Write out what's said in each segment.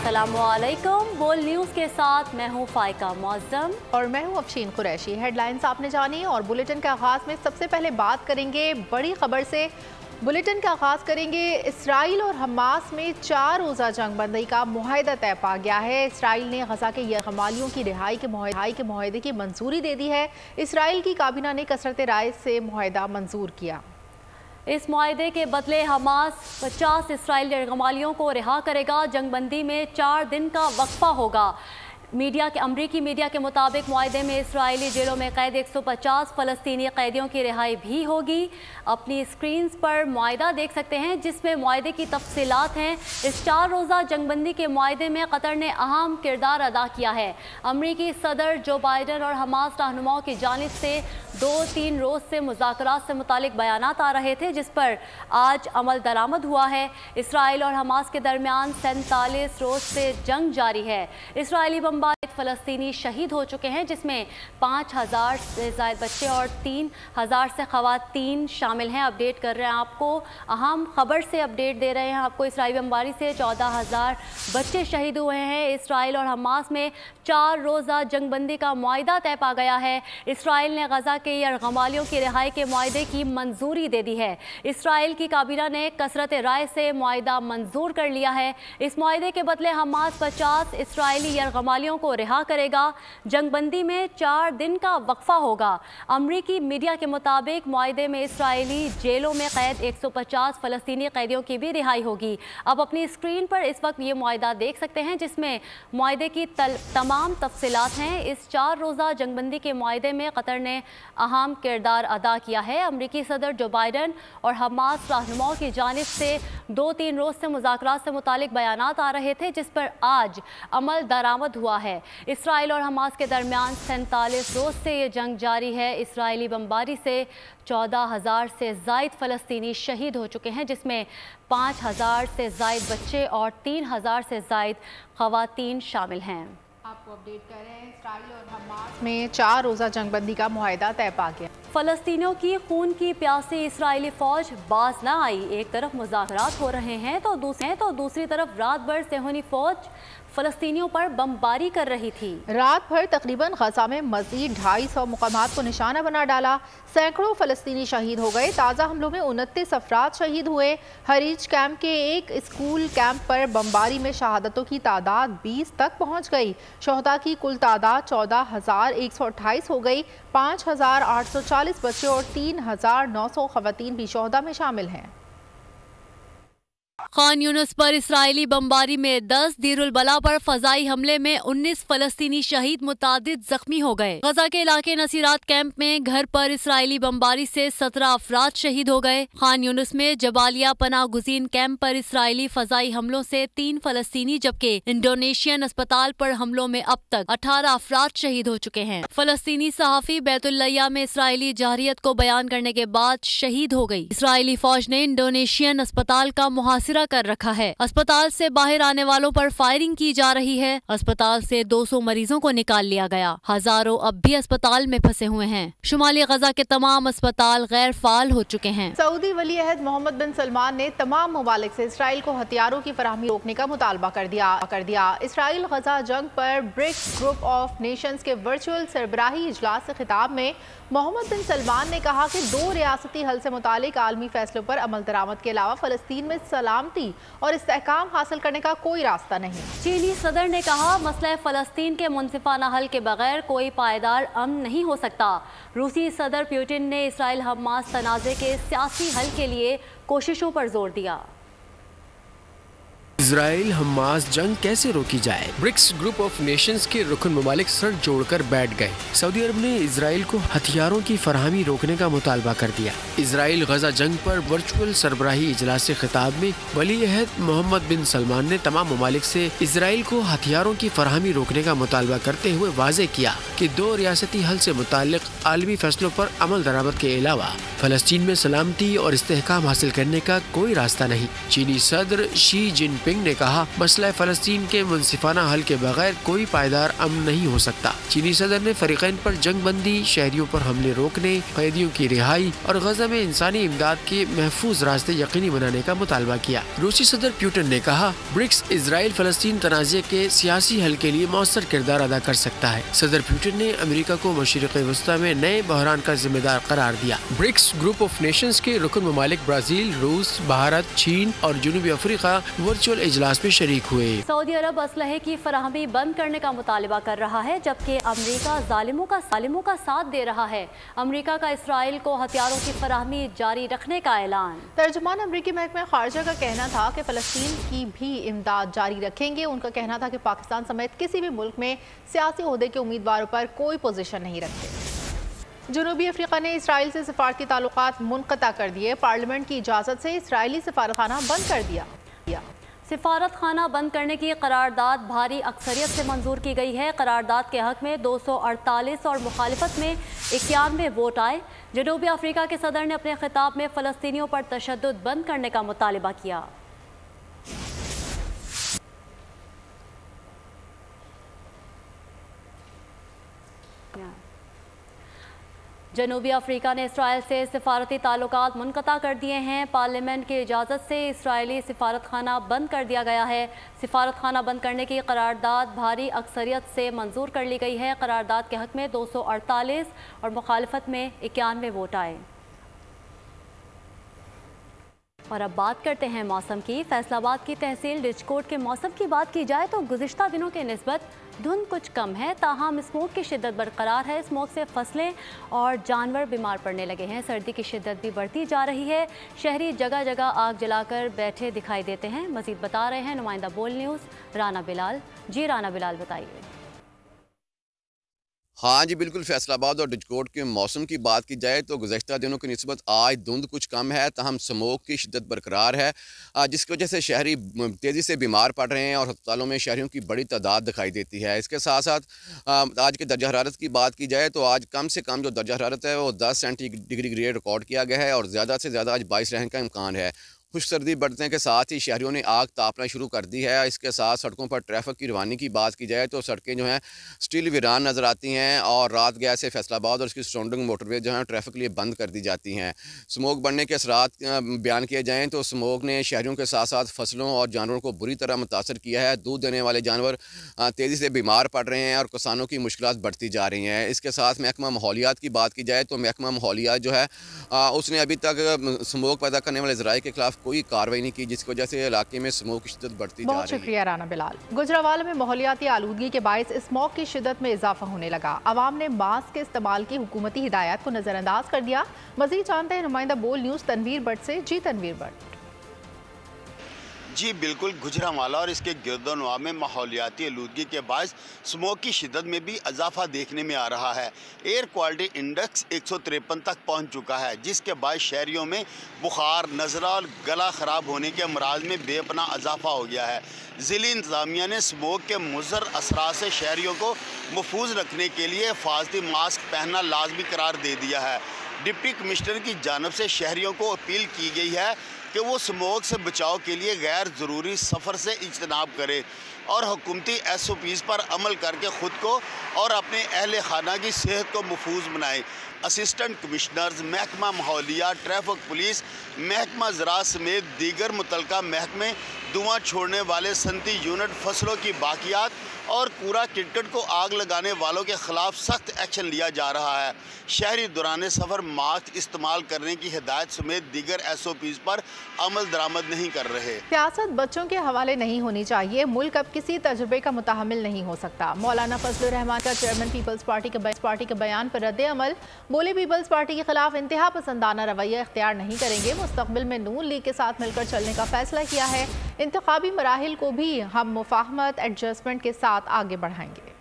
अस्सलामुअलैकुम। बोल न्यूज़ के साथ मैं हूँ फाइका मुअज़्ज़म और मैं हूँ अफशीन कुरैशी। हेडलाइंस आपने जानी और बुलेटिन के आगाज़ में सबसे पहले बात करेंगे बड़ी खबर से। बुलेटिन का आगाज़ करेंगे इसराइल और हमास में 4 रोज़ा जंग बंदी का मुआहदा तय पा गया है। इसराइल ने गजा के यरगमालियों की रिहाई के मुआहदे की मंजूरी दे दी है। इसराइल की काबीना ने कसरत राय से मुआहदा मंजूर किया। इस मुआहदे के बदले हमास 50 इसराइली यरगमालियों को रिहा करेगा। जंगबंदी में 4 दिन का वक्फा होगा। अमरीकी मीडिया के मुताबिक मुआहदे में इसराइली जेलों में कैद 150 फ़लस्तीनी कैदियों की रिहाई भी होगी। अपनी स्क्रीन पर मुआहदा देख सकते हैं जिसमें मुआहदे की तफसीलात हैं। इस 4 रोज़ा जंगबंदी के मुआहदे में कतर ने अहम किरदार अदा किया है। अमरीकी सदर जो बाइडन और हमास रहनुमाओं की जानिब से 2-3 रोज़ से मुज़ाकरात से मुतालिक बयानात आ रहे थे, जिस पर आज अमल दरामद हुआ है। इसराइल और हमास के दरमियान 47 रोज़ से जंग जारी है। इसराइली बमबारी फ़लस्तीनी शहीद हो चुके हैं, जिसमें 5000 से ज़ायद बच्चे और 3000 से ख़वातीन शामिल हैं। अपडेट कर रहे हैं आपको, अहम खबर से अपडेट दे रहे हैं आपको। इसराइली बमबारी से 14,000 बच्चे शहीद हुए हैं। इसराइल और हमास में 4 रोज़ा जंगबंदी का मुआहदा तय पा गया है। इसराइल ने गजा के यरगमालियों की रिहाई के मुआहदे की मंजूरी दे दी है। इसराइल की काबीना ने कसरत राय से मुआहदा मंजूर कर लिया है। इस मुआहदे के बदले हमास 50 इसराइली यरगमालियों को रिहा करेगा। जंगबंदी में 4 दिन का वक्फा होगा। अमरीकी मीडिया के मुताबिक मुआहदे में इसराइली जेलों में कैद 150 फ़लस्तीनी कैदियों की भी रिहाई होगी। अब अपनी स्क्रीन पर इस वक्त ये मुआहदा देख सकते हैं जिसमें मुआहदे की तमाम तफसीलात हैं। इस 4 रोज़ा जंगबंदी के मुआहदे में कतर ने अहम किरदार अदा किया है। अमरीकी सदर जो बाइडन और हमास रहनुमाओं की जानिब से 2-3 रोज़ से मुज़ाकरात से मुतालिक बयानात आ रहे थे, जिस पर आज अमल दरामद हुआ है। इसराइल और हमास के दरमियान 47 रोज़ से ये जंग जारी है। इसराइली बमबारी से 14,000 से ज़ायद फ़लस्तीनी शहीद हो चुके हैं, जिसमें 5,000 से ज़ायद बच्चे और 3,000 से ज़ायद ख़वातीन शामिल हैं। आपको अपडेट कर रहे हैं, इसराइल और हमास में 4 रोज़ा जंगबंदी का मुआहदा तय पा गया। फ़लस्तीनियों की खून की प्यासी इसराइली फ़ौज बाज ना आई। एक तरफ मुज़ाकरात हो रहे हैं तो दूसरी तरफ रात भर सेहूनी फ़ौज फ़लस्तीनियों पर बमबारी कर रही थी। रात भर तकरीबन गजा में मज़ीद 250 मुकामात को निशाना बना डाला। सैकड़ों फ़लस्तीनी शहीद हो गए। ताज़ा हमलों में 29 अफराद शहीद हुए। हरीज कैंप के एक स्कूल कैंप पर बमबारी में शहादतों की तादाद 20 तक पहुँच गई। शहदा की कुल तादाद 14,128 हो गई। 5,840 बच्चे और 3,900 ख़वातीन भी शहदा में शामिल हैं। खान यूनुस पर इसराइली बमबारी में 10, दीरुल बला पर फजाई हमले में 19 फ़लस्तीनी शहीद, मुतादिद जख्मी हो गए। गजा के इलाके नसीरात कैंप में घर पर इसराइली बमबारी से 17 अफराद शहीद हो गए। खान यूनुस में जबालिया पनाह गुज़ीन कैंप पर इसराइली फजाई हमलों से 3 फ़लस्तीनी जबकि इंडोनेशियन अस्पताल पर हमलों में अब तक 18 अफराद शहीद हो चुके हैं। फ़लस्तीनी सहाफ़ी बैतुल्लैया में इसराइली जारियत को बयान करने के बाद शहीद हो गई। इसराइली फौज ने इंडोनेशियन अस्पताल का मुहासिरा कर रखा है। अस्पताल से बाहर आने वालों पर फायरिंग की जा रही है। अस्पताल से 200 मरीजों को निकाल लिया गया। हजारों अब भी अस्पताल में फंसे हुए हैं। शुमाली गजा के तमाम अस्पताल गैर फाल हो चुके हैं। सऊदी वली अहद मोहम्मद बिन सलमान ने तमाम ममालिक से इसराइल को हथियारों की फराहमी रोकने का मुतालबा कर दिया। इसराइल गजा जंग पर ब्रिक्स ग्रुप ऑफ नेशंस के वर्चुअल सरबराही इजलास से खिताब में मोहम्मद बिन सलमान ने कहा कि 2 रियासती हल से मुतालिक आलमी फैसलों पर अमल दरामद के अलावा फ़लस्तीन में सलामती और इस्तेहकाम हासिल करने का कोई रास्ता नहीं। चीनी सदर ने कहा, मसला फ़लस्तीन के मुनसिफाना हल के बगैर कोई पायदार अमन नहीं हो सकता। रूसी सदर पुतिन ने इसराइल हमास तनाज़े के सियासी हल के लिए कोशिशों पर जोर दिया। इजराइल हमास जंग कैसे रोकी जाए? ब्रिक्स ग्रुप ऑफ नेशंस के रुकन ममालिक सर जोड़कर बैठ गए। सऊदी अरब ने इजराइल को हथियारों की फराहमी रोकने का मुतालबा कर दिया। इजराइल गजा जंग पर वर्चुअल सरबराही इजलास से खिताब में वली अहद मोहम्मद बिन सलमान ने तमाम ममालिक से इजराइल को हथियारों की फराहमी रोकने का मुतालबा करते हुए वाज़ेह किया कि 2 रियासती हल से मुताल्लिक आलमी फैसलों पर अमल दरामद के अलावा फ़लस्तीन में सलामती और इस्तेहकाम हासिल करने का कोई रास्ता नहीं। चीनी सदर शी जिनपिंग जिनपिंग ने कहा, मसला फ़लस्तीन के मुनसिफाना हल के बगैर कोई पायदार अमन नहीं हो सकता। चीनी सदर ने फरीकैन पर जंग बंदी, शहरियों पर हमले रोकने, कैदियों की रिहाई और गजा में इंसानी इमदाद के महफूज रास्ते यकीनी बनाने का मुतालबा किया। रूसी सदर पुतिन ने कहा, ब्रिक्स इजराइल फ़लस्तीन तनाज़े के सियासी हल के लिए मौसर किरदार अदा कर सकता है। सदर पुतिन ने अमेरिका को मशरिक़ वस्ता में नए बहरान का जिम्मेदार करार दिया। ब्रिक्स ग्रुप ऑफ नेशंस के रुकन ममालिक ब्राज़ील, रूस, भारत, चीन और जनूबी अफ्रीका वर्चुअल इजलास में शरीक हुए। सऊदी अरब असलहे की फराहमी बंद करने का मुतालबा कर रहा है, जबकि अमेरिका जालिमों का साथ दे रहा है। अमेरिका का इसराइल को हथियारों की फराहमी जारी रखने का ऐलान। तर्जुमान अमरीकी महकमा खारजा का कहना था कि फ़लस्तीन की भी इमदाद जारी रखेंगे। उनका कहना था कि पाकिस्तान समेत किसी भी मुल्क में सियासी ओहदे के उम्मीदवारों पर कोई पोजीशन नहीं रखते। जनूबी अफ्रीका ने इसराइल से सिफारती ताल्लुकात मुनक़ता कर दिए। पार्लियामेंट की इजाज़त से इसराइली सिफारतखाना बंद कर दिया। सिफारत खाना बंद करने की करारदाद भारी अक्सरियत से मंजूर की गई है। करारदाद के हक में 248 और मुखालिफत में 91 वोट आए। जनूबी अफ्रीका के सदर ने अपने खिताब में फ़लस्तीनियों पर तशद्दुद बंद करने का मुतालबा किया। जनूबी अफ्रीका ने इसराइल से सिफारती ताल्लुकात मुनक़ता कर दिए हैं। पार्लियामेंट की इजाज़त से इसराइली सिफारत खाना बंद कर दिया गया है। सिफारत खाना बंद करने की करारदाद भारी अक्सरियत से मंजूर कर ली गई है। करारदाद के हक़ में 248 और मुखालिफत में 91 वोट आए। और अब बात करते हैं मौसम की। फैसलाबाद की तहसील रिजकोट के मौसम की बात की जाए तो गुज़िश्ता दिनों के निस्बत धुंध कुछ कम है, ताहम स्मोक की शिद्दत बरकरार है। स्मोक से फसलें और जानवर बीमार पड़ने लगे हैं। सर्दी की शिद्दत भी बढ़ती जा रही है। शहरी जगह जगह आग जलाकर बैठे दिखाई देते हैं। मज़ीद बता रहे हैं नुमाइंदा बोल न्यूज़ राना बिलाल। जी राना बिलाल, बताइए। हाँ जी बिल्कुल, फैसलाबाद और रिजकोट के मौसम की बात की जाए तो गुज़श्ता दिनों की निस्बत आज धुंध कुछ कम है, ताहम स्मोक की शिद्दत बरकरार है, जिसकी वजह से शहरी तेज़ी से बीमार पड़ रहे हैं और अस्पतालों में शहरियों की बड़ी तादाद दिखाई देती है। इसके साथ साथ आज के दर्जा हरारत की बात की जाए तो आज कम से कम जो दर्जा हरारत है वो 10 सेंटीग्रेड रिकॉर्ड किया गया है और ज़्यादा से ज़्यादा आज 22 रहने का इम्कान है। खुश सर्दी बढ़ने के साथ ही शहरियों ने आग तापना शुरू कर दी है। इसके साथ सड़कों पर ट्रैफिक की रवानी की बात की जाए तो सड़कें जो हैं स्टिल वीरान नज़र आती हैं और रात गया से फैसलाबाद और इसकी सराउंडिंग मोटरवे जो हैं ट्रैफिक के लिए बंद कर दी जाती हैं। स्मोक बढ़ने के असरात बयान किए जाएँ तो स्मोक ने शहरियों के साथ साथ फसलों और जानवरों को बुरी तरह मुतासर किया है। दूध देने वाले जानवर तेज़ी से बीमार पड़ रहे हैं और किसानों की मुश्किलात बढ़ती जा रही हैं। इसके साथ महकमा माहौलियात की बात की जाए तो महकमा माहौलियात जो है उसने अभी तक स्मोक पैदा करने वाले ज़राए के खिलाफ कोई कार्रवाई नहीं की, जिसकी वजह से इलाके में स्मोक की शिद्दत बढ़ती जा रही है। बहुत शुक्रिया राना बिलाल। गुजरावाला में माहौलियाती आलूदगी के बायस स्मोक की शिद्दत में इजाफा होने लगा। आवाम ने मास्क के इस्तेमाल की हुकूमती हिदायत को नजरअंदाज कर दिया। मजीद जानते हैं नुमाइंदा बोल न्यूज़ तनवीर भट्ट से। जी तनवीर भट्ट। जी बिल्कुल, गुजरावाला और इसके गिरदोनवा में माहौलियाती आलूदगी के बायस स्मोक की शिद्दत में भी इजाफा देखने में आ रहा है। एयर क्वालिटी इंडेक्स 153 तक पहुंच चुका है, जिसके बायस शहरियों में बुखार, नज़ला और गला ख़राब होने के अमराज में बेपनाह इजाफा हो गया है। ज़िली इंतज़ामिया ने स्मोक के मुज़र असरात से शहरियों को महफूज रखने के लिए हिफाजती मास्क पहनना लाजमी करार दे दिया है। डिप्टी कमिश्नर की जानिब से शहरियों को अपील की गई है कि वो स्मोक से बचाव के लिए गैर ज़रूरी सफ़र से इज्तनाब करें और हुकूमती SOPs पर अमल करके ख़ुद को और अपने अहल खाना की सेहत को महफूज बनाएं। असिस्टेंट कमिश्नर्स, महकमा माहौलिया, ट्रैफिक पुलिस, महकमा ज़राअत समेत दीगर मुतल्लिका महकमे धुआं छोड़ने वाले सनती यूनिट, फसलों की बाकियात और कूड़ा किरकट को आग लगाने वालों के खिलाफ सख्त एक्शन लिया जा रहा है। शहरी दौरान सफ़र मास्क इस्तेमाल करने की हिदायत समेत दीगर SOPs पर अमल दरामद नहीं कर रहे। सियासत बच्चों के हवाले नहीं होनी चाहिए। मुल्क अब किसी तजुर्बे का मुताहमिल नहीं हो सकता। मौलाना फजलुर रहमान का चेयरमैन पीपल्स पार्टी के बयान पर रद्द अमल। बोले पीपल्स पार्टी के खिलाफ इंतहा पसंदाना रवैया इख्तियार नहीं करेंगे। मुस्तकबिल में नून लीग के साथ मिलकर चलने का फैसला किया है। इंतखाबी मराहिल को भी हम मुफाहमत एडजस्टमेंट के साथ आगे बढ़ाएंगे।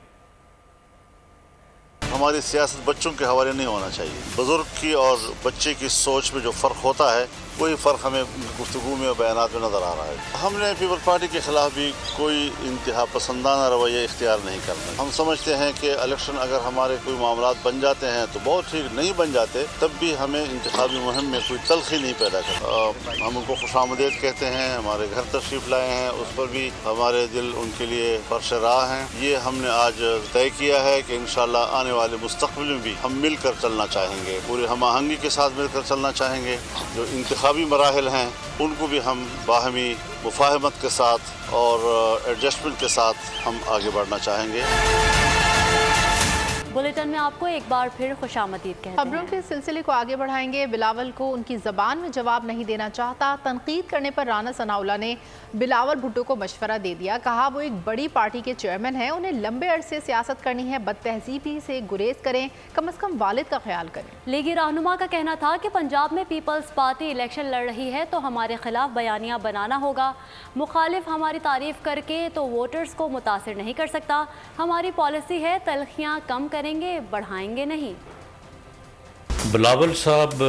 हमारी सियासत बच्चों के हवाले नहीं होना चाहिए। बुजुर्ग की और बच्चे की सोच में जो फ़र्क होता है वही फ़र्क हमें गुफ्तगू में और बयानात में नज़र आ रहा है। हमने पीपल्स पार्टी के ख़िलाफ़ भी कोई इंतहा पसंदाना रवैया इख्तियार नहीं करना। हम समझते हैं कि इलेक्शन अगर हमारे कोई मामलात बन जाते हैं तो बहुत ठीक, नहीं बन जाते तब भी हमें इंतखाबी मुहिम में कोई तलखी नहीं पैदा करना। हम उनको खुशामदीद कहते हैं, हमारे घर तशरीफ़ लाए हैं, उस पर भी हमारे दिल उनके लिए फर्शराह हैं। ये हमने आज तय किया है कि इंशाअल्लाह आने वाले मुस्तक़बिल में भी हम मिलकर चलना चाहेंगे, पूरी हम आहंगी के साथ मिलकर चलना चाहेंगे। जो इंतखाबी मराहिल हैं उनको भी हम बाहमी मुफाहमत के साथ और एडजस्टमेंट के साथ हम आगे बढ़ना चाहेंगे। बुलेटिन में आपको एक बार फिर खुशामदीद कहते हैं। खबरों के सिलसिले को आगे बढ़ाएंगे। बिलावल को उनकी ज़बान में जवाब नहीं देना चाहता। तनकीद करने पर राना सनाउल्लाह ने बिलावल भुट्टो को मशवरा दे दिया। कहा वो एक बड़ी पार्टी के चेयरमैन हैं, उन्हें लंबे अरसे सियासत करनी है, बदतहजीबी से गुरेज करें, कम अज़ कम वालिद का ख्याल करें। लीगी रहनुमा का कहना था कि पंजाब में पीपल्स पार्टी इलेक्शन लड़ रही है तो हमारे खिलाफ बयानियाँ बनाना होगा। मुखालिफ हमारी तारीफ करके तो वोटर्स को मुतासिर नहीं कर सकता। हमारी पॉलिसी है तलखियाँ कम करेंगे, बढ़ाएंगे नहीं। बिलावल साहब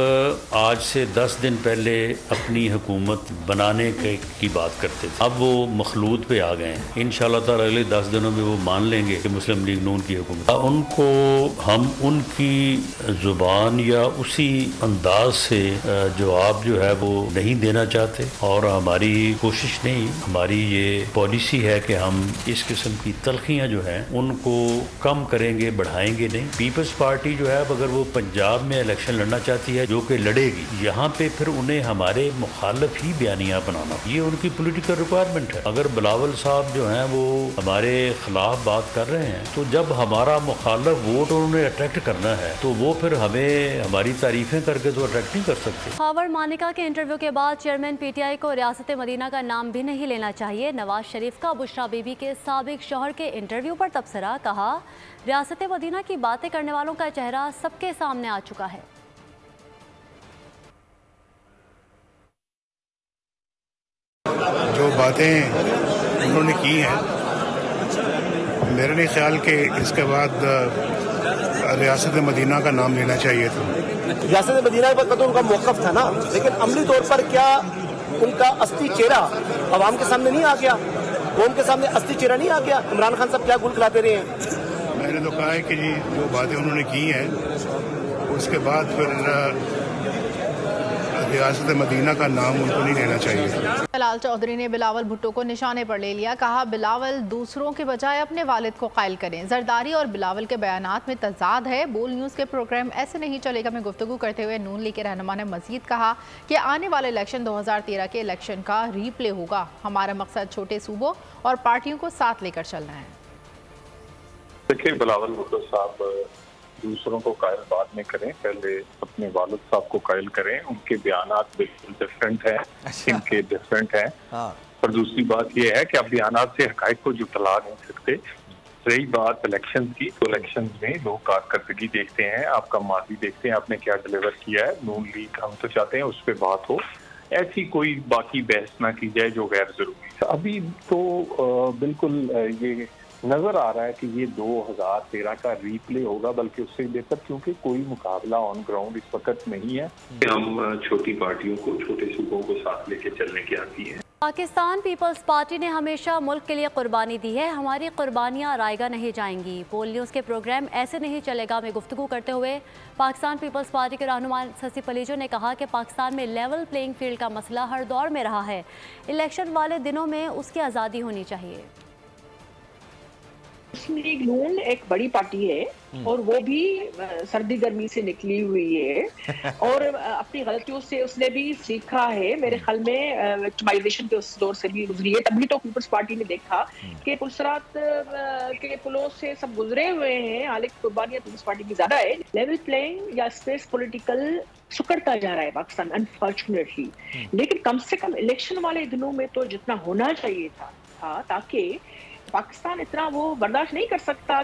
आज से 10 दिन पहले अपनी हुकूमत बनाने की बात करते थे, अब वो मखलूत पे आ गए हैं। इंशाअल्लाह ताला अगले 10 दिनों में वो मान लेंगे कि मुस्लिम लीग नून की हुकूमत। उनको हम उनकी ज़ुबान या उसी अंदाज से जवाब जो है वो नहीं देना चाहते, और हमारी कोशिश नहीं, हमारी ये पॉलिसी है कि हम इस किस्म की तलखियाँ जो हैं उनको कम करेंगे, बढ़ाएंगे नहीं। पीपल्स पार्टी जो है अगर वो पंजाब में इलेक्शन लड़ना चाहती है, जो कि लड़ेगी, यहाँ पे फिर उन्हें हमारे मुखालिफ ही बयानियाँ बनाना, ये उनकी पॉलिटिकल रिक्वायरमेंट है। अगर बिलावल साहब जो हैं वो हमारे खिलाफ बात कर रहे हैं तो जब हमारा मुखालिफ वोट उन्हें अट्रैक्ट करना है तो वो फिर हमें हमारी तारीफें करके तो अट्रैक्ट नहीं कर सकते। खावर मानिका के इंटरव्यू के बाद चेयरमैन पीटीआई को रियासत मदीना का नाम भी नहीं लेना चाहिए। नवाज शरीफ का बुशरा बीबी के साबिक शौहर के इंटरव्यू पर तबसरा। कहा रियासत मदीना की बातें करने वालों का चेहरा सबके सामने आ चुका है। जो बातें उन्होंने की हैं, मेरा नहीं ख्याल कि इसके बाद रियासत मदीना का नाम लेना चाहिए था। रियासत मदीना पर तो उनका मौक़िफ़ था ना, लेकिन अमली तौर पर क्या उनका असली चेहरा अवाम के सामने नहीं आ गया? कौम के सामने असली चेहरा नहीं आ गया? इमरान खान साहब क्या गुल खिलाते रहे हैं? मैंने तो कहा है कि जी जो बातें उन्होंने की हैं उसके बाद फिर रियासत मदीना का नाम उनको नहीं लेना चाहिए। जलाल चौधरी ने बिलावल भुट्टो को निशाने पर ले लिया। कहा बिलावल दूसरों के बजाय अपने वालिद को कायल करें। जरदारी और बिलावल के बयानात में तजाद है। बोल न्यूज़ के प्रोग्राम ऐसे नहीं चलेगा में गुफ्तगू करते हुए नून लीग के रहनुमा ने मजीद कहा कि आने वाले इलेक्शन 2013 के इलेक्शन का रीप्ले होगा। हमारा मकसद छोटे सूबों और पार्टियों को साथ लेकर चलना है। देखिए, बिलावल भुट्टो साहब दूसरों को कायल बाद में करें, पहले अपने वालिद साहब को कायल करें। उनके बयानात बिल्कुल डिफरेंट हैं, इनके डिफरेंट हैं। और दूसरी बात यह है कि आप बयानात से हकायक को जुटला नहीं सकते। रही बात इलेक्शन की, तो इलेक्शन में लोग कारकर्दगी देखते हैं, आपका माजी देखते हैं, आपने क्या डिलीवर किया है। नून लीग हम तो चाहते हैं उस पर बात हो, ऐसी कोई बाकी बहस ना की जाए जो गैर जरूरी है। अभी तो बिल्कुल ये नजर आ रहा है कि ये 2013 का रीप्ले होगा, बल्कि उससे बेहतर, क्योंकि कोई मुकाबला ऑन ग्राउंड इस वक्त नहीं है। हम छोटी पार्टियों को, छोटे सूबों को साथ लेके चलने की आती है। पाकिस्तान पीपल्स पार्टी ने हमेशा मुल्क के लिए कुर्बानी दी है। हमारी कुर्बानियाँ रायगा नहीं जाएंगी। बोल न्यूज़ के प्रोग्राम ऐसे नहीं चलेगा में गुफ्तगू करते हुए पाकिस्तान पीपल्स पार्टी के रहनुमा शशि पलीजो ने कहा कि पाकिस्तान में लेवल प्लेइंग फील्ड का मसला हर दौर में रहा है। इलेक्शन वाले दिनों में उसकी आज़ादी होनी चाहिए। मुस्लिम लीग नून एक बड़ी पार्टी है और वो भी सर्दी गर्मी से निकली हुई है और अपनी गलतियों से उसने भी सीखा है। मेरे ख्याल में विक्टिमाइजेशन के उस दौर से भी गुजरी है। तभी तो पीपल्स पार्टी ने देखा कि पुलसरात के पुलों से सब गुजरे हुए हैं, हालांकि कुर्बानियां पीपल्स पार्टी की ज्यादा है। लेवल प्लेइंग या स्पेस पॉलिटिकल सुकड़ता जा रहा है पाकिस्तान अनफॉर्चुनेटली, लेकिन कम से कम इलेक्शन वाले दिनों में तो जितना होना चाहिए था ताकि पाकिस्तान इतना वो बर्दाश्त नहीं कर सकता।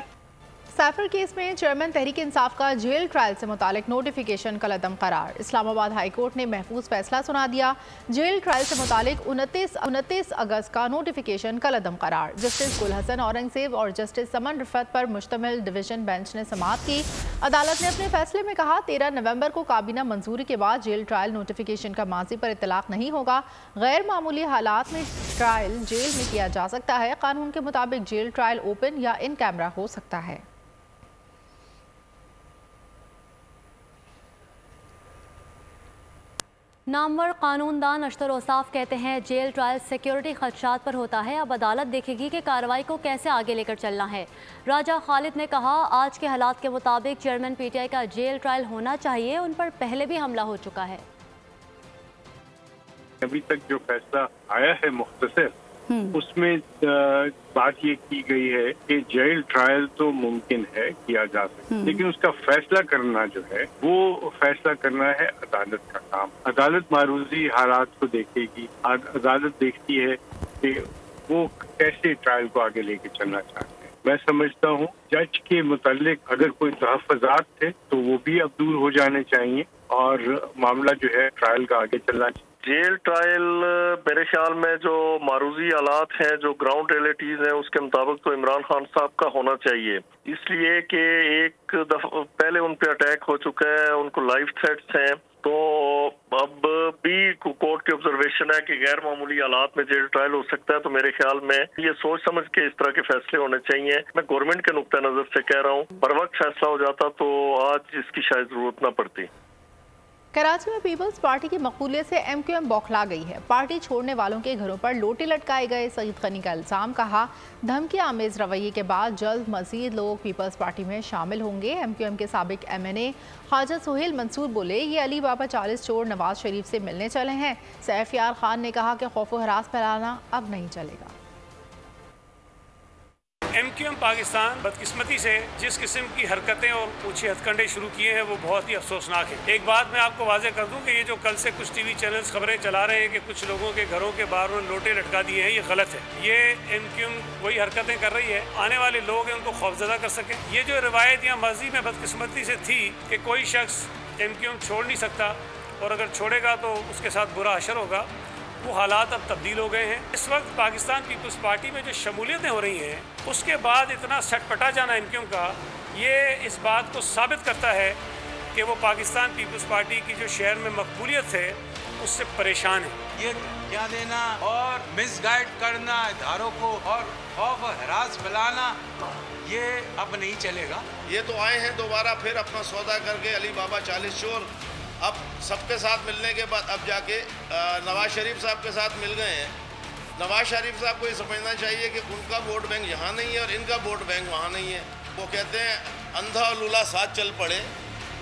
सैफर केस में चेयरमैन तहरीक इंसाफ का जेल ट्रायल से मुतालिक नोटिफिकेशन कलअदम करार। इस्लामाबाद हाई कोर्ट ने महफूज फैसला सुना दिया। जेल ट्रायल से मुतालिक 29 अगस्त का नोटिफिकेशन कलअदम करार। जस्टिस गुल हसन औरंगजेब और जस्टिस समन रिफत पर मुश्तमिल डिवीजन बेंच ने समाअत की। अदालत ने अपने फैसले में कहा 13 नवंबर को काबीना मंजूरी के बाद जेल ट्रायल नोटिफिकेशन का माजी पर इतलाक नहीं होगा। गैर मामूली हालात में ट्रायल जेल में किया जा सकता है। कानून के मुताबिक जेल ट्रायल ओपन या इन कैमरा हो सकता है। नामवर कानूनदान अशतर औसाफ कहते हैं जेल ट्रायल सिक्योरिटी खदशात पर होता है। अब अदालत देखेगी कि कार्रवाई को कैसे आगे लेकर चलना है। राजा खालिद ने कहा आज के हालात के मुताबिक चेयरमैन पीटीआई का जेल ट्रायल होना चाहिए। उन पर पहले भी हमला हो चुका है। अभी तक जो फैसला आया है मुख्तसर, उसमें बात ये की गई है कि जेल ट्रायल तो मुमकिन है किया जा सकता है, लेकिन उसका फैसला करना जो है वो फैसला करना है अदालत का काम। अदालत मारूजी हालात को देखेगी। अदालत देखती है कि वो कैसे ट्रायल को आगे लेके चलना चाहते हैं। मैं समझता हूँ जज के मुतालिक अगर कोई तहफ़्फ़ुज़ात थे तो वो भी अब दूर हो जाने चाहिए और मामला जो है ट्रायल का आगे चलना चाहिए। जेल ट्रायल मेरे ख्याल में जो मारूजी हालात हैं, जो ग्राउंड रियलिटीज हैं, उसके मुताबिक तो इमरान खान साहब का होना चाहिए, इसलिए कि एक दफा पहले उन पे अटैक हो चुका है, उनको लाइफ थ्रेट्स हैं। तो अब भी कोर्ट की ऑब्जर्वेशन है कि गैर मामूली हालात में जेल ट्रायल हो सकता है। तो मेरे ख्याल में ये सोच समझ के इस तरह के फैसले होने चाहिए। मैं गवर्नमेंट के नुक्ता नजर से कह रहा हूँ, पर वक्त फैसला हो जाता तो आज इसकी शायद जरूरत न पड़ती। कराची में पीपल्स पार्टी की मकबूलियत से MQM बौखला गई है। पार्टी छोड़ने वालों के घरों पर लोटे लटकाए गए। सईद गनी का इल्जाम, कहा धमकी आमेज रवैये के बाद जल्द मजीद लोग पीपल्स पार्टी में शामिल होंगे। MQM के साबिक MNA ख्वाजा सुहेल मंसूर बोले ये अली बाबा 40 चोर नवाज शरीफ से मिलने चले हैं। सैफ यार खान ने कहा कि खौफ व हरास फैलाना अब नहीं चलेगा। MQM पाकिस्तान बदकिस्मती से जिस किस्म की हरकतें और ऊंचे हथकंडे शुरू किए हैं वो बहुत ही अफसोसनाक है। एक बात मैं आपको वाजे कर दूं कि ये जो कल से कुछ टीवी चैनल्स खबरें चला रहे हैं कि कुछ लोगों के घरों के बाहर उन्होंने लोटे लटका दिए हैं, ये गलत है। ये MQM वही हरकतें कर रही है, आने वाले लोग हैं उनको खौफजदा कर सकें। ये जो रिवायत या माजी में बदकिस्मती से थी कि कोई शख्स MQM छोड़ नहीं सकता और अगर छोड़ेगा तो उसके साथ बुरा असर होगा, वो हालात अब तब्दील हो गए हैं। इस वक्त पाकिस्तान पीपल्स पार्टी में जो शमूलियतें हो रही हैं, उसके बाद इतना सटपटा जाना MQM का, ये इस बात को साबित करता है कि वो पाकिस्तान पीपल्स पार्टी की जो शहर में मकबूलियत है उससे परेशान है। ये क्या देना और मिसगाइड करना इदारों को और खौफ हरास फैलाना, ये अब नहीं चलेगा। ये तो आए हैं दोबारा फिर अपना सौदा करके अली बाबा 40 चोर। अब सबके साथ मिलने के बाद अब जाके नवाज शरीफ साहब के साथ मिल गए हैं। नवाज शरीफ साहब को ये समझना चाहिए कि उनका वोट बैंक यहाँ नहीं है और इनका वोट बैंक वहाँ नहीं है। वो कहते हैं अंधा और लूला साथ चल पड़े,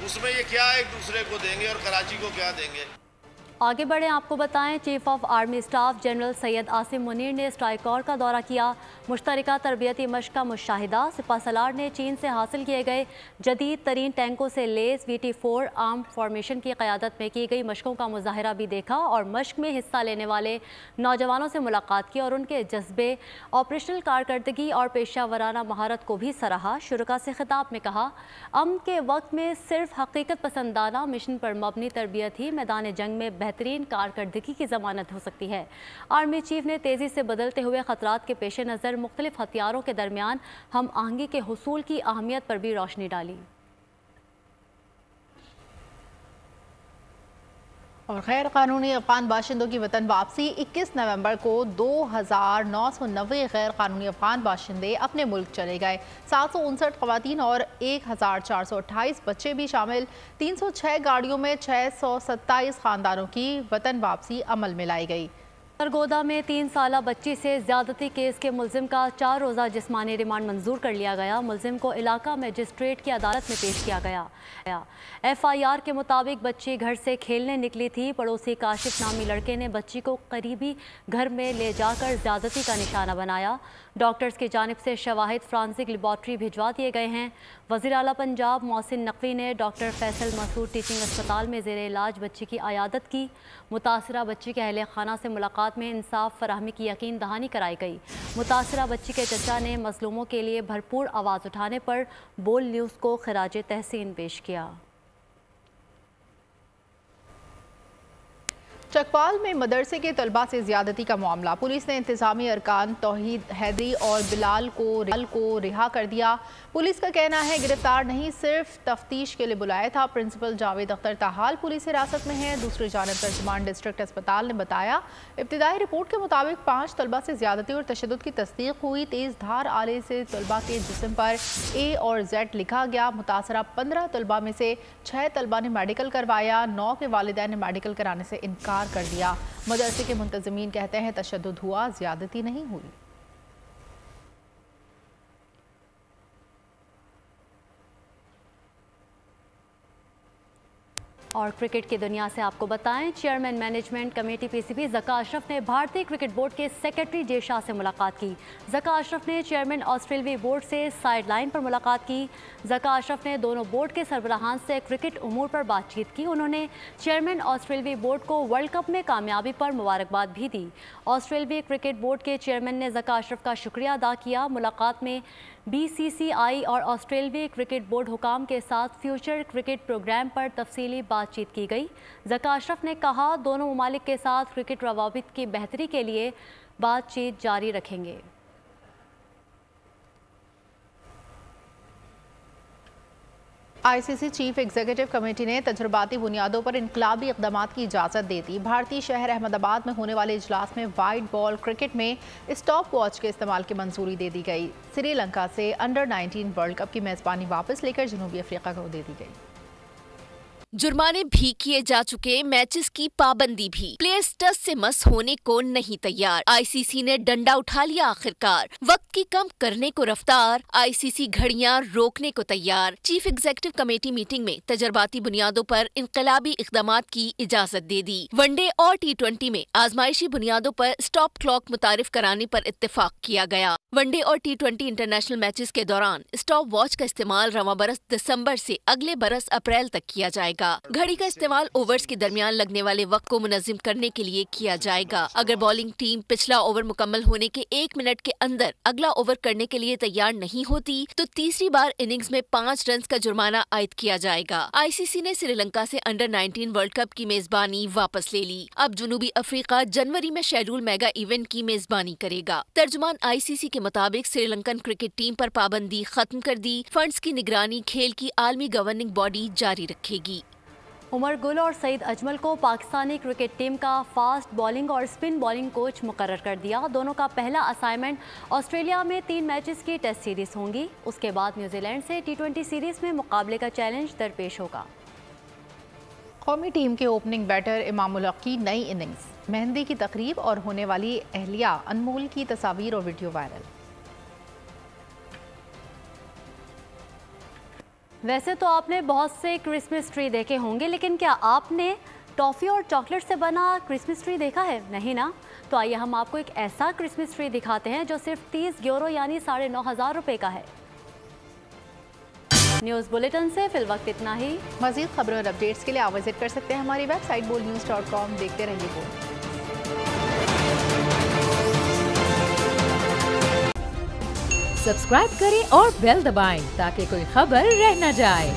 उसमें ये क्या एक दूसरे को देंगे और कराची को क्या देंगे। आगे बढ़े, आपको बताएं chief of army staff general Syed Asim Munir ने स्ट्राइक कोर का दौरा किया। मुश्तरका तरबियती मश्क का मुशाहिदा। सिपा सलार ने चीन से हासिल किए गए जदीद तरीन टैंकों से लेस VT4 आर्म फॉर्मेशन की क़यादत में की गई मशकों का मुजाहरा भी देखा और मश्क में हिस्सा लेने वाले नौजवानों से मुलाकात की और उनके जज्बे, ऑपरेशनल कारकर्दगी और पेशा वराना महारत को भी सराहा। शुरका से खिताब में कहा अमन के वक्त में सिर्फ हकीकत पसंदाना मिशन पर मबनी तरबियत ही मैदान जंग में बेहतरीन कारकर्दगी की ज़मानत हो सकती है। आर्मी चीफ ने तेज़ी से बदलते हुए ख़तरात के पेश नज़र मुख्तलिफ हथियारों के दरमियान हम आहंगी के हुसूल की अहमियत पर भी रोशनी डाली। और गैर कानूनी अफ़गान बाशिंदों की वतन वापसी। 21 नवंबर को 2990 गैर कानूनी अफ़गान बाशिंदे अपने मुल्क चले गए। 759 ख़वातीन और 1428 बच्चे भी शामिल। 306 गाड़ियों में 627 ख़ानदानों की वतन वापसी अमल में लाई गई। सरगोदा में 3 साला बच्ची से ज़्यादती केस के मुलजिम का 4 रोज़ा जिस्मानी रिमांड मंजूर कर लिया गया। मुलजिम को इलाका मजिस्ट्रेट की अदालत में पेश किया गया। FIR के मुताबिक बच्ची घर से खेलने निकली थी। पड़ोसी काशिफ नामी लड़के ने बच्ची को करीबी घर में ले जाकर ज़्यादती का निशाना बनाया। डॉक्टर्स की जानिब से शवाहिद फ्रांसिक लेबॉर्ट्री भिजवा दिए गए हैं। वज़ीर आला पंजाब मोहसिन नकवी ने डॉक्टर फैसल मसूद टीचिंग अस्पताल में ज़ेरे इलाज बच्ची की आयादत की। मुतासरा बच्ची के अहले खाना से मुलाकात में इंसाफ फराहमी की यकीन दहानी कराई गई। मुतासरा बच्ची के चचा ने मजलूमों के लिए भरपूर आवाज़ उठाने पर बोल न्यूज़ को खराजे तहसीन पेश किया। चकवाल में मदरसे के तलबा से ज्यादती का मामला। पुलिस ने इंतजामी अरकान तौहीद हैदरी और बिलाल को रिहा कर दिया। पुलिस का कहना है गिरफ्तार नहीं, सिर्फ तफ्तीश के लिए बुलाया था। प्रिंसिपल जावेद अख्तर ताहाल पुलिस हिरासत में है। दूसरी जानब तर्जुमान डिस्ट्रिक्ट अस्पताल ने बताया इब्तिदाई रिपोर्ट के मुताबिक 5 तलबा से ज्यादती और तशद्दुद की तस्दीक हुई। तेज धार आले से तलबा के जिस्म पर A और Z लिखा गया। मुतासरा 15 तलबा में से 6 तलबा ने मेडिकल करवाया। 9 के वालिदैन ने मेडिकल कराने से इनकार कर दिया। मदरसे के मुंतज़मीन कहते हैं तशद्दुद हुआ, ज्यादती नहीं हुई। और क्रिकेट की दुनिया से आपको बताएं, chairman management committee PCB Zaka Ashraf ने भारतीय क्रिकेट बोर्ड के सेक्रेटरी जे शाह से मुलाकात की। ज़का अशरफ ने चेयरमैन ऑस्ट्रेलियाई बोर्ड से साइड लाइन पर मुलाकात की। ज़का अशरफ ने दोनों बोर्ड के सरबराहान से क्रिकेट उमूर पर बातचीत की। उन्होंने चेयरमैन ऑस्ट्रेलियाई बोर्ड को वर्ल्ड कप में कामयाबी पर मुबारकबाद भी दी। ऑस्ट्रेलियाई क्रिकेट बोर्ड के चेयरमैन ने ज़का अशरफ का शुक्रिया अदा किया। मुलाकात में BCCI और ऑस्ट्रेलियाई क्रिकेट बोर्ड हुकाम के साथ फ्यूचर क्रिकेट प्रोग्राम पर तफसीली बातचीत की गई। ज़का अशरफ ने कहा दोनों ममालिक के साथ क्रिकेट रवाबित की बेहतरी के लिए बातचीत जारी रखेंगे। ICC चीफ एग्जीक्यूटिव कमेटी ने तजुर्बाती बुनियादों पर इनकलाबी इक़दामात की इजाज़त दे दी। भारतीय शहर अहमदाबाद में होने वाले इजलास में वाइट बॉल क्रिकेट में स्टॉप वॉच के इस्तेमाल की मंजूरी दे दी गई। श्रीलंका से अंडर-19 वर्ल्ड कप की मेज़बानी वापस लेकर जनूबी अफ्रीका को दे दी गई। जुर्माने भी किए जा चुके, मैचेस की पाबंदी भी। प्लेयर्स टस से मस होने को नहीं तैयार। ICC ने डंडा उठा लिया आखिरकार। वक्त की कम करने को रफ्तार, ICC घड़ियां रोकने को तैयार। चीफ एग्जीक्यूटिव कमेटी मीटिंग में तजर्बाती बुनियादों पर इनकलाबी इक़दामात की इजाजत दे दी। वनडे और T20 में आजमाइशी बुनियादों पर स्टॉप क्लॉक मुतारिफ कराने पर इत्तेफाक किया गया। वनडे और T20 इंटरनेशनल मैचेस के दौरान स्टॉप वॉच का इस्तेमाल रवां बरस दिसंबर से अगले बरस अप्रैल तक किया जाएगा। घड़ी का इस्तेमाल ओवर्स के दरमियान लगने वाले वक्त को मुनज़्ज़म करने के लिए किया जाएगा। अगर बॉलिंग टीम पिछला ओवर मुकम्मल होने के 1 मिनट के अंदर अगला ओवर करने के लिए तैयार नहीं होती तो तीसरी बार इनिंग्स में 5 रन का जुर्माना आयद किया जाएगा। ICC ने श्रीलंका से अंडर-19 वर्ल्ड कप की मेजबानी वापस ले ली। अब जनूबी अफ्रीका जनवरी में शेड्यूल मेगा इवेंट की मेजबानी करेगा। तर्जुमान ICC के मुताबिक श्रीलंकन क्रिकेट टीम पर पाबंदी खत्म कर दी। फंड्स की निगरानी खेल की आलमी गवर्निंग बॉडी जारी रखेगी। उमर गुल और सईद अजमल को पाकिस्तानी क्रिकेट टीम का फास्ट बॉलिंग और स्पिन बॉलिंग कोच मुकर्रर कर दिया। दोनों का पहला असाइनमेंट ऑस्ट्रेलिया में 3 मैचेस की टेस्ट सीरीज होंगी। उसके बाद न्यूजीलैंड से T20 सीरीज में मुकाबले का चैलेंज दरपेश होगा। कौमी टीम के ओपनिंग बैटर इमामुल हक की नई इनिंग्स, मेहंदी की तकरीब और होने वाली अहलिया अनमोल की तस्वीर और वीडियो वायरल। वैसे तो आपने बहुत से क्रिसमस ट्री देखे होंगे, लेकिन क्या आपने टॉफ़ी और चॉकलेट से बना क्रिसमस ट्री देखा है? नहीं ना? तो आइए हम आपको एक ऐसा क्रिसमस ट्री दिखाते हैं जो सिर्फ 30 यूरो यानी 9,500 रुपये का है। न्यूज़ बुलेटिन से फिलवक्त इतना ही। मज़ीद खबरों और अपडेट्स के लिए आप विजिट कर सकते हैं हमारी वेबसाइट bolnews.com। देखते रहिए बोल। सब्सक्राइब करें और बेल दबाएं ताकि कोई खबर रह न जाए।